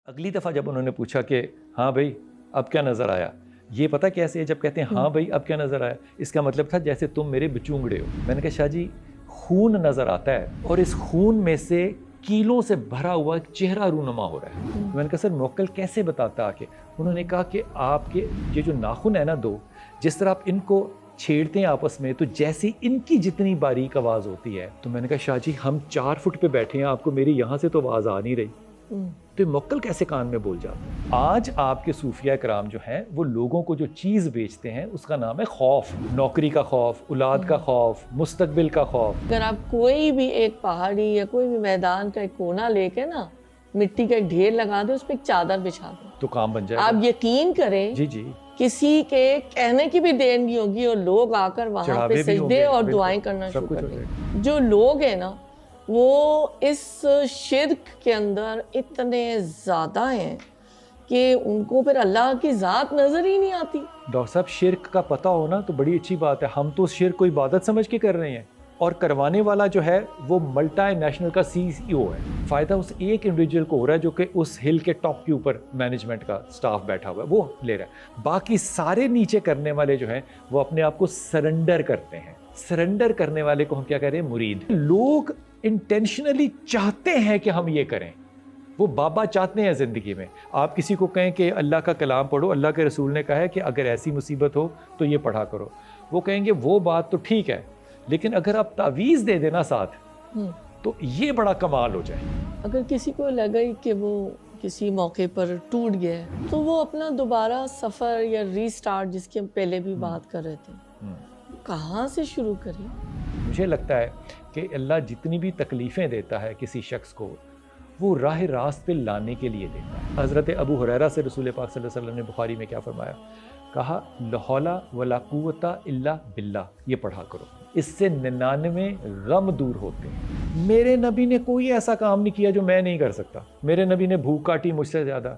اگلی دفعہ جب انہوں نے پوچھا کہ ہاں بھائی اب کیا نظر آیا، یہ پتہ کیسے ہے جب کہتے ہیں ہاں بھائی اب کیا نظر آیا، اس کا مطلب تھا جیسے تم میرے بچونگڑے ہو۔ میں نے کہا شاہ جی خون نظر آتا ہے اور اس خون میں سے کیلوں سے بھرا ہوا ایک چہرہ رونما ہو رہا ہے۔ میں نے کہا سر موکل کیسے بتاتا آ کے؟ انہوں نے کہا کہ آپ کے یہ جو ناخن ہے نا دو، جس طرح آپ ان کو چھیڑتے ہیں آپس میں تو جیسی ان کی جتنی باریک آواز ہوتی ہے۔ تو میں نے کہا شاہ جی ہم 4 فٹ پہ بیٹھے ہیں، آپ کو میری یہاں سے تو آواز آ نہیں رہی، تو موکل کیسے کان میں بول جاتا؟ آج آپ کے صوفیہ کرام جو ہیں وہ لوگوں کو جو چیز بیچتے ہیں اس کا نام ہے خوف، نوکری کا خوف، اولاد کا خوف، مستقبل کا خوف۔ اگر آپ کوئی بھی ایک پہاڑی یا کوئی بھی میدان کا ایک کونا لے کے نا مٹی کا ایک ڈھیر لگا دیں، اس پہ ایک چادر بچھا دیں تو کام بن جائے گا۔ آپ یقین کریں جی جی، کسی کے کہنے کی بھی دیر نہیں ہوگی اور لوگ آ کر وہاں چڑھاوے پہ بھی ہوں سجدے گے، اور بالکل، دعائیں کرنا سب شروع کچھ کر ہو دیں جائے گے۔ گا۔ جو لوگ ہیں نا وہ اس شرک کے اندر اتنے زیادہ ہیں کہ ان کو پھر اللہ کی ذات نظر ہی نہیں آتی۔ ڈاکٹر صاحب شرک کا پتہ ہونا تو بڑی اچھی بات ہے، ہم تو اس شرک کو عبادت سمجھ کے کر رہے ہیں، اور کروانے والا جو ہے وہ ملٹی نیشنل کا CEO ہے۔ فائدہ اس ایک انڈیویجول کو ہو رہا ہے جو کہ اس ہل کے ٹاپ کے اوپر مینجمنٹ کا سٹاف بیٹھا ہوا ہے وہ لے رہا ہے، باقی سارے نیچے کرنے والے جو ہیں وہ اپنے آپ کو سرنڈر کرتے ہیں۔ سرنڈر کرنے والے کو ہم کیا کہہ رہے ہیں؟ مرید۔ لوگ انٹینشنلی چاہتے ہیں کہ ہم یہ کریں، وہ بابا چاہتے ہیں زندگی میں۔ آپ کسی کو کہیں کہ اللہ کا کلام پڑھو، اللہ کے رسول نے کہا ہے کہ اگر ایسی مصیبت ہو تو یہ پڑھا کرو، وہ کہیں گے وہ بات تو ٹھیک ہے، لیکن اگر آپ تعویذ دے دینا ساتھ تو یہ بڑا کمال ہو جائے۔ اگر کسی کو لگا کہ وہ کسی موقع پر ٹوٹ گیا ہے تو وہ اپنا دوبارہ سفر یا ری سٹارٹ جس کی ہم پہلے بھی بات کر رہے تھے کہاں سے شروع کریں؟ مجھے لگتا ہے کہ اللہ جتنی بھی تکلیفیں دیتا ہے کسی شخص کو وہ راہ راست پہ لانے کے لیے دیتا ہے۔ حضرت ابو ہریرہ سے رسول پاک صلی اللہ علیہ وسلم نے بخاری میں کیا فرمایا؟ کہا لا حول ولا قوت الا باللہ، یہ پڑھا کرو، اس سے 99 غم دور ہوتے ہیں۔ میرے نبی نے کوئی ایسا کام نہیں کیا جو میں نہیں کر سکتا۔ میرے نبی نے بھوک کاٹی مجھ سے زیادہ،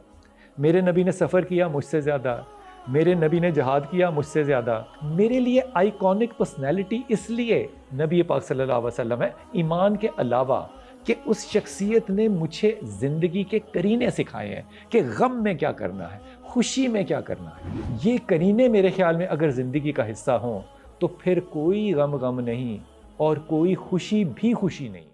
میرے نبی نے سفر کیا مجھ سے زیادہ، میرے نبی نے جہاد کیا مجھ سے زیادہ۔ میرے لیے آئیکونک پرسنالٹی اس لیے نبی پاک صلی اللہ علیہ وسلم ہے، ایمان کے علاوہ کہ اس شخصیت نے مجھے زندگی کے کرینے سکھائے ہیں کہ غم میں کیا کرنا ہے، خوشی میں کیا کرنا ہے۔ یہ کرینے میرے خیال میں اگر زندگی کا حصہ ہوں تو پھر کوئی غم نہیں اور کوئی خوشی بھی خوشی نہیں۔